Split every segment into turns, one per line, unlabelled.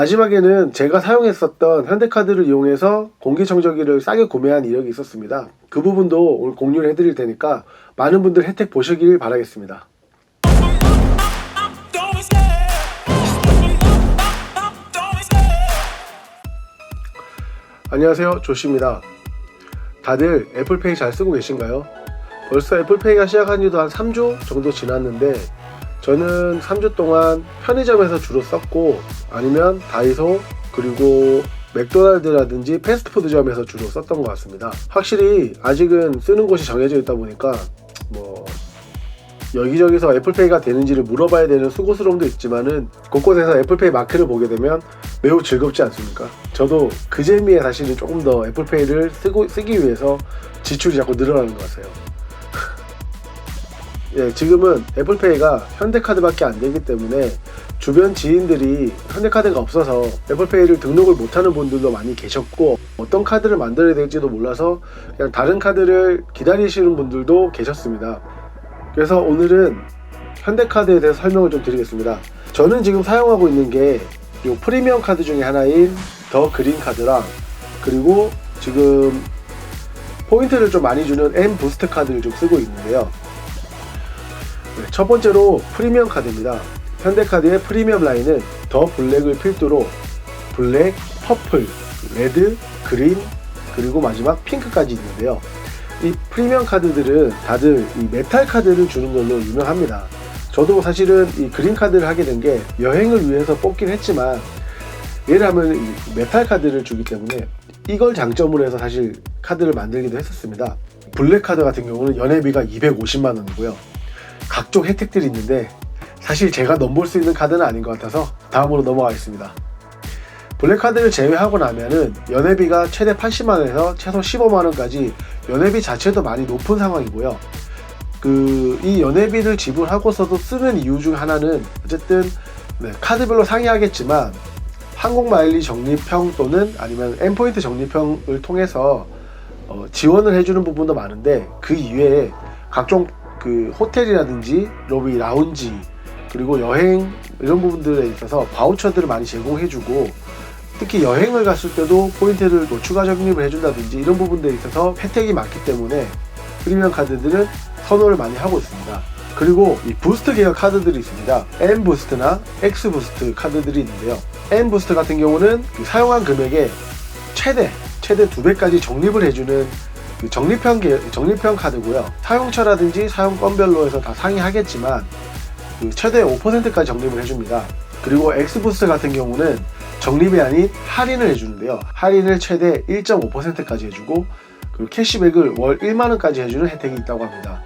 마지막에는 제가 사용했었던 현대카드를 이용해서 공기청정기를 싸게 구매한 이력이 있었습니다. 그 부분도 오늘 공유를 해드릴 테니까 많은 분들 혜택 보시길 바라겠습니다. 안녕하세요, 조씨입니다. 다들 애플페이 잘 쓰고 계신가요? 벌써 애플페이가 시작한 지도 한 3주 정도 지났는데 저는 3주 동안 편의점에서 주로 썼고 아니면 다이소 그리고 맥도날드라든지 패스트푸드점에서 주로 썼던 것 같습니다. 확실히 아직은 쓰는 곳이 정해져 있다 보니까 여기저기서 애플페이가 되는지를 물어봐야 되는 수고스러움도 있지만은 곳곳에서 애플페이 마크를 보게 되면 매우 즐겁지 않습니까? 저도 그 재미에 사실은 조금 더 애플페이를 쓰기 위해서 지출이 자꾸 늘어나는 것 같아요. 예, 지금은 애플페이가 현대카드밖에 안 되기 때문에 주변 지인들이 현대카드가 없어서 애플페이를 등록을 못하는 분들도 많이 계셨고 어떤 카드를 만들어야 될지도 몰라서 그냥 다른 카드를 기다리시는 분들도 계셨습니다. 그래서 오늘은 현대카드에 대해서 설명을 좀 드리겠습니다. 저는 지금 사용하고 있는 게 이 프리미엄 카드 중에 하나인 더 그린 카드랑 그리고 지금 포인트를 좀 많이 주는 M 부스트 카드를 좀 쓰고 있는데요. 첫 번째로 프리미엄 카드입니다. 현대카드의 프리미엄 라인은 더 블랙을 필두로 블랙, 퍼플, 레드, 그린 그리고 마지막 핑크까지 있는데요. 이 프리미엄 카드들은 다들 이 메탈 카드를 주는 걸로 유명합니다. 저도 사실은 이 그린 카드를 하게 된 게 여행을 위해서 뽑긴 했지만 예를 하면 이 메탈 카드를 주기 때문에 이걸 장점으로 해서 사실 카드를 만들기도 했었습니다. 블랙 카드 같은 경우는 연회비가 250만원이고요. 각종 혜택들이 있는데 사실 제가 넘볼 수 있는 카드는 아닌 것 같아서 다음으로 넘어가겠습니다. 블랙 카드를 제외하고 나면은 연회비가 최대 80만원에서 최소 15만원까지 연회비 자체도 많이 높은 상황이고요. 이 연회비를 지불하고서도 쓰는 이유 중 하나는 어쨌든 카드별로 상이하겠지만 항공 마일리 적립형 또는 아니면 M포인트 적립형을 통해서 지원을 해주는 부분도 많은데 그 이외에 각종 호텔이라든지 로비, 라운지 그리고 여행 이런 부분들에 있어서 바우처들을 많이 제공해주고 특히 여행을 갔을 때도 포인트를 추가 적립을 해준다든지 이런 부분들에 있어서 혜택이 많기 때문에 프리미엄 카드들은 선호를 많이 하고 있습니다. 그리고 이 부스트 계열 카드들이 있습니다. M 부스트나 X 부스트 카드들이 있는데요. M 부스트 같은 경우는 사용한 금액의 최대 2배까지 적립을 해주는 적립형 카드고요. 사용처라든지 사용건별로 해서 다 상이하겠지만 최대 5%까지 적립을 해줍니다. 그리고 X부스트 같은 경우는 적립이 아닌 할인을 해주는데요. 할인을 최대 1.5%까지 해주고 그리고 캐시백을 월 1만원까지 해주는 혜택이 있다고 합니다.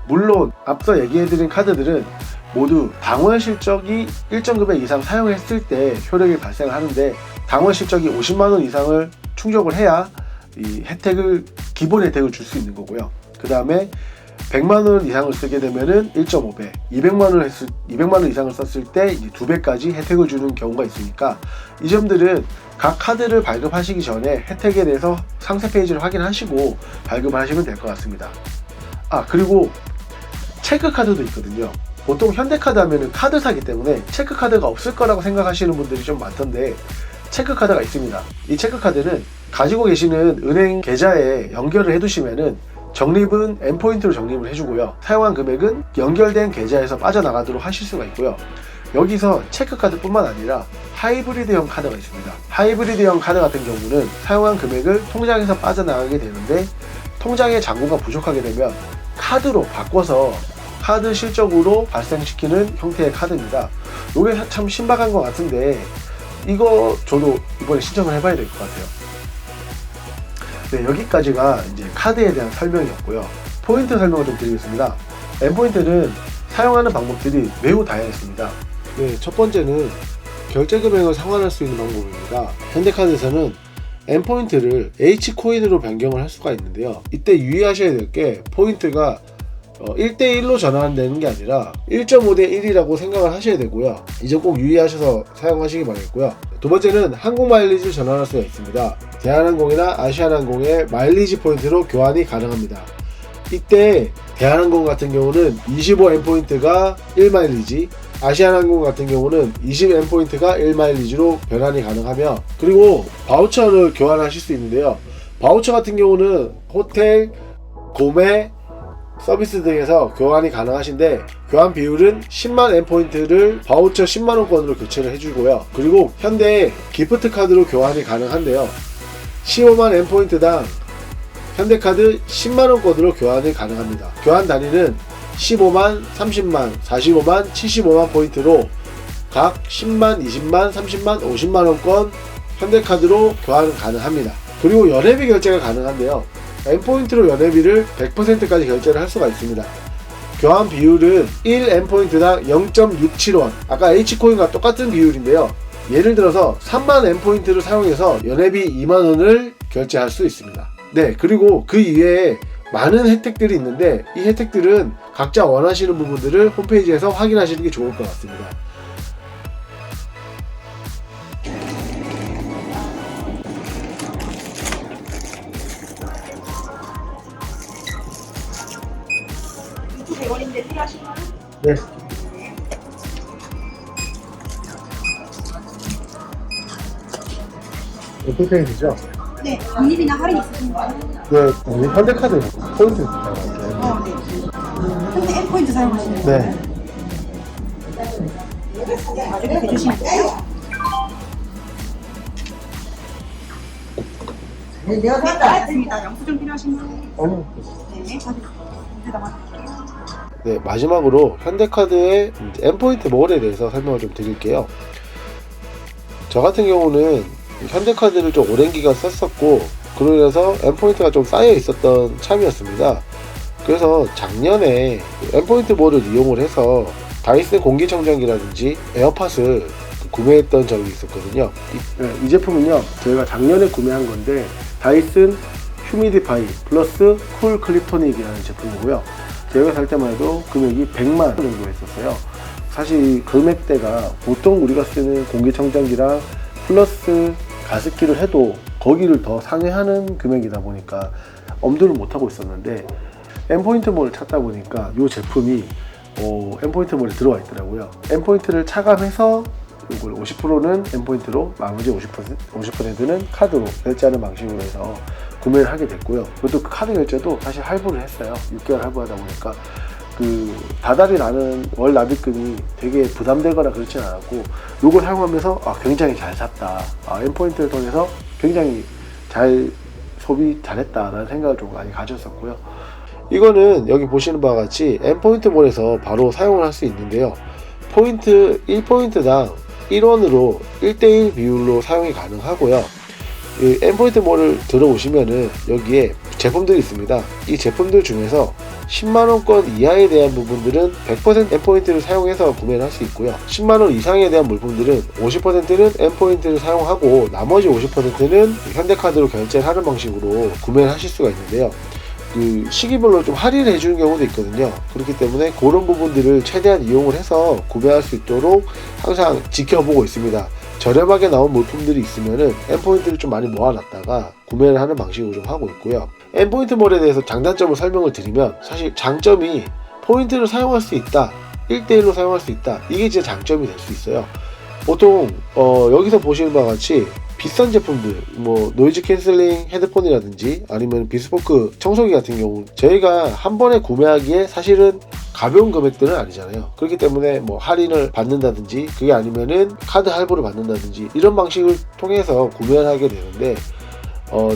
물론 앞서 얘기해드린 카드들은 모두 당월 실적이 일정 금액 이상 사용했을 때 효력이 발생을 하는데 당월 실적이 50만원 이상을 충족을 해야 이 기본 혜택을 줄 수 있는 거고요. 그 다음에 100만원 이상을 쓰게 되면은 1.5배, 200만원 이상을 썼을 때 이제 2배까지 혜택을 주는 경우가 있으니까 이 점들은 각 카드를 발급하시기 전에 혜택에 대해서 상세 페이지를 확인하시고 발급을 하시면 될 것 같습니다. 그리고 체크카드도 있거든요. 보통 현대카드 하면은 카드사기 때문에 체크카드가 없을 거라고 생각하시는 분들이 좀 많던데 체크카드가 있습니다. 이 체크카드는 가지고 계시는 은행 계좌에 연결을 해두시면은 적립은 M포인트로 적립을 해주고요. 사용한 금액은 연결된 계좌에서 빠져나가도록 하실 수가 있고요. 여기서 체크카드 뿐만 아니라 하이브리드형 카드가 있습니다. 하이브리드형 카드 같은 경우는 사용한 금액을 통장에서 빠져나가게 되는데 통장의 잔고가 부족하게 되면 카드로 바꿔서 카드 실적으로 발생시키는 형태의 카드입니다. 이게 참 신박한 것 같은데 이거 저도 이번에 신청을 해봐야 될 것 같아요. 네, 여기까지가 이제 카드에 대한 설명이었고요. 포인트 설명을 좀 드리겠습니다. M포인트는 사용하는 방법들이 매우 다양했습니다. 네, 첫 번째는 결제 금액을 상환할 수 있는 방법입니다. 현대카드에서는 M포인트를 H코인으로 변경을 할 수가 있는데요. 이때 유의하셔야 될 게 포인트가 1대1로 전환되는 게 아니라 1.5대1이라고 생각을 하셔야 되고요. 이 점 꼭 유의하셔서 사용하시기 바라겠고요. 두 번째는 항공 마일리지를 전환할 수가 있습니다. 대한항공이나 아시아나항공의 마일리지 포인트로 교환이 가능합니다. 이때 대한항공 같은 경우는 25M포인트가 1마일리지, 아시아나항공 같은 경우는 20M포인트가 1마일리지로 변환이 가능하며, 그리고 바우처를 교환하실 수 있는데요. 바우처 같은 경우는 호텔, 구매, 서비스 등에서 교환이 가능하신데, 교환 비율은 10만 M포인트를 바우처 10만원권으로 교체를 해주고요. 그리고 현대 기프트 카드로 교환이 가능한데요. 15만 M포인트당 현대카드 10만원권으로 교환이 가능합니다. 교환 단위는 15만, 30만, 45만, 75만 포인트로 각 10만, 20만, 30만, 50만원권 현대카드로 교환 가능합니다. 그리고 연회비 결제가 가능한데요. M포인트로 연회비를 100%까지 결제를 할 수가 있습니다. 교환 비율은 1 M포인트당 0.67원, 아까 H코인과 똑같은 비율인데요. 예를 들어서 3만 M포인트를 사용해서 연회비 2만원을 결제할 수 있습니다. 네, 그리고 그 이외에 많은 혜택들이 있는데, 이 혜택들은 각자 원하시는 부분들을 홈페이지에서 확인하시는 게 좋을 것 같습니다.
대원인데 필요하신가요?
네. 애플페이죠?
네, 적립이나 할인 있으신가요?
네, 우리 현대카드 포인트.
네. 현대 M포인트 사용하시는 거예요?
네.
이렇게 해주시면 돼요. 내가 샀다. 영수증 필요하신가요?
아니.
네, 사진 담아드릴게요.
네, 마지막으로 현대카드의 M포인트 몰에 대해서 설명을 좀 드릴게요. 저 같은 경우는 현대카드를 좀 오랜 기간 썼었고, 그로 인해서 M포인트가 좀 쌓여 있었던 참이었습니다. 그래서 작년에 M포인트 몰을 이용을 해서 다이슨 공기청정기라든지 에어팟을 구매했던 적이 있었거든요. 이 제품은요, 저희가 작년에 구매한 건데, 다이슨 휴미디파이 플러스 쿨 클립토닉이라는 제품이고요. 저희가 살 때만 해도 금액이 100만 정도 했었어요. 사실 금액대가 보통 우리가 쓰는 공기청정기랑 플러스 가습기를 해도 거기를 더 상회하는 금액이다 보니까 엄두를 못하고 있었는데, M포인트몰을 찾다 보니까 이 제품이 M포인트몰에 들어와 있더라고요. M포인트를 차감해서 이걸 50%는 M포인트로, 나머지 50%는 카드로 결제하는 방식으로 해서 구매를 하게 됐고요. 그것도 카드 결제도 사실 할부를 했어요. 6개월 할부하다 보니까 그 다달이 나는 월 납입금이 되게 부담되거나 그렇진 않았고, 이걸 사용하면서 굉장히 잘 샀다, M포인트를 통해서 굉장히 잘 소비 잘했다라는 생각을 좀 많이 가졌었고요. 이거는 여기 보시는 바와 같이 M포인트몰에서 바로 사용을 할 수 있는데요. 포인트 1포인트당 1원으로 1대1 비율로 사용이 가능하고요. 이 M포인트몰을 들어오시면은 여기에 제품들이 있습니다. 이 제품들 중에서 10만원권 이하에 대한 부분들은 100% M포인트를 사용해서 구매를 할 수 있고요. 10만원 이상에 대한 물품들은 50%는 M포인트를 사용하고 나머지 50%는 현대카드로 결제를 하는 방식으로 구매를 하실 수가 있는데요. 그 시기별로 좀 할인을 해주는 경우도 있거든요. 그렇기 때문에 그런 부분들을 최대한 이용을 해서 구매할 수 있도록 항상 지켜보고 있습니다. 저렴하게 나온 물품들이 있으면은 M포인트를 좀 많이 모아놨다가 구매를 하는 방식으로 좀 하고 있고요. M포인트몰에 대해서 장단점을 설명을 드리면, 사실 장점이 포인트를 사용할 수 있다, 1대1로 사용할 수 있다, 이게 진짜 장점이 될 수 있어요. 보통 여기서 보시는 바와 같이 비싼 제품들, 뭐 노이즈 캔슬링 헤드폰이라든지 아니면 비스포크 청소기 같은 경우 저희가 한 번에 구매하기에 사실은 가벼운 금액들은 아니잖아요. 그렇기 때문에 뭐 할인을 받는다든지, 그게 아니면은 카드 할부를 받는다든지, 이런 방식을 통해서 구매를 하게 되는데,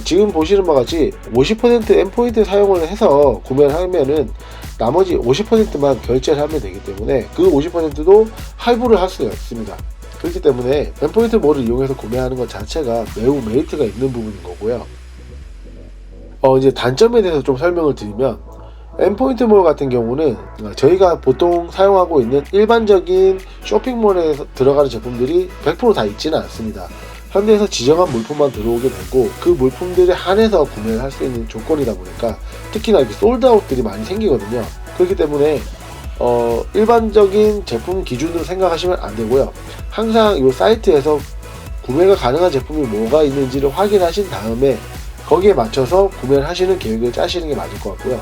지금 보시는 바와 같이 50% M포인트 사용을 해서 구매를 하면은 나머지 50%만 결제를 하면 되기 때문에 그 50%도 할부를 할 수가 있습니다. 그렇기 때문에 M포인트몰을 이용해서 구매하는 것 자체가 매우 메리트가 있는 부분인 거고요. 이제 단점에 대해서 좀 설명을 드리면, M포인트몰 같은 경우는 저희가 보통 사용하고 있는 일반적인 쇼핑몰에 들어가는 제품들이 100% 다 있지는 않습니다. 현대에서 지정한 물품만 들어오게 되고, 그 물품들에 한해서 구매를 할 수 있는 조건이다 보니까 특히나 이렇게 솔드아웃들이 많이 생기거든요. 그렇기 때문에 일반적인 제품 기준으로 생각하시면 안 되고요. 항상 이 사이트에서 구매가 가능한 제품이 뭐가 있는지를 확인하신 다음에 거기에 맞춰서 구매를 하시는 계획을 짜시는 게 맞을 것 같고요.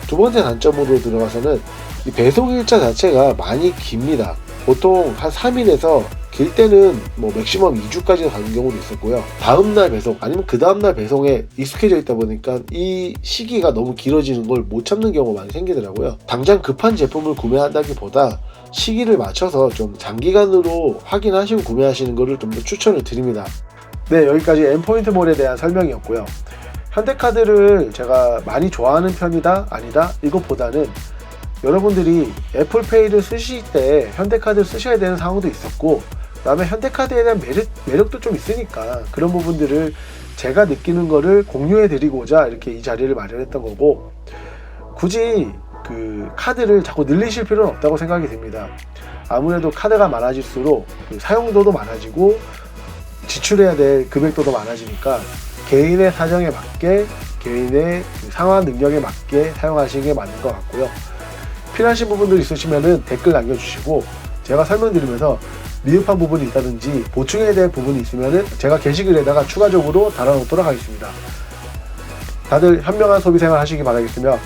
두 번째 단점으로 들어가서는 이 배송 일자 자체가 많이 깁니다. 보통 한 3일에서 길 때는 뭐 맥시멈 2주까지 가는 경우도 있었고요. 다음날 배송 아니면 그 다음날 배송에 익숙해져 있다 보니까 이 시기가 너무 길어지는 걸 못 참는 경우가 많이 생기더라고요. 당장 급한 제품을 구매한다기보다 시기를 맞춰서 좀 장기간으로 확인하시고 구매하시는 것을 좀 더 추천을 드립니다. 네, 여기까지 N포인트몰에 대한 설명이었고요. 현대카드를 제가 많이 좋아하는 편이다 아니다 이것보다는 여러분들이 애플페이를 쓰실 때 현대카드를 쓰셔야 되는 상황도 있었고, 그 다음에 현대카드에 대한 매력도 좀 있으니까 그런 부분들을 제가 느끼는 거를 공유해 드리고자 이렇게 이 자리를 마련했던 거고, 굳이 그 카드를 자꾸 늘리실 필요는 없다고 생각이 듭니다. 아무래도 카드가 많아질수록 그 사용도도 많아지고 지출해야 될 금액도 많아지니까 개인의 사정에 맞게 개인의 상황 능력에 맞게 사용하시는 게 맞는 것 같고요. 필요하신 부분들 있으시면 댓글 남겨주시고 제가 설명드리면서 미흡한 부분이 있다든지 보충해야 될 부분이 있으면 제가 게시글에다가 추가적으로 달아놓도록 하겠습니다. 다들 현명한 소비생활 하시기 바라겠으며,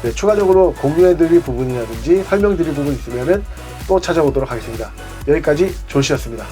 네, 추가적으로 공유해드릴 부분이라든지 설명드릴 부분이 있으면 또 찾아오도록 하겠습니다. 여기까지 조시였습니다.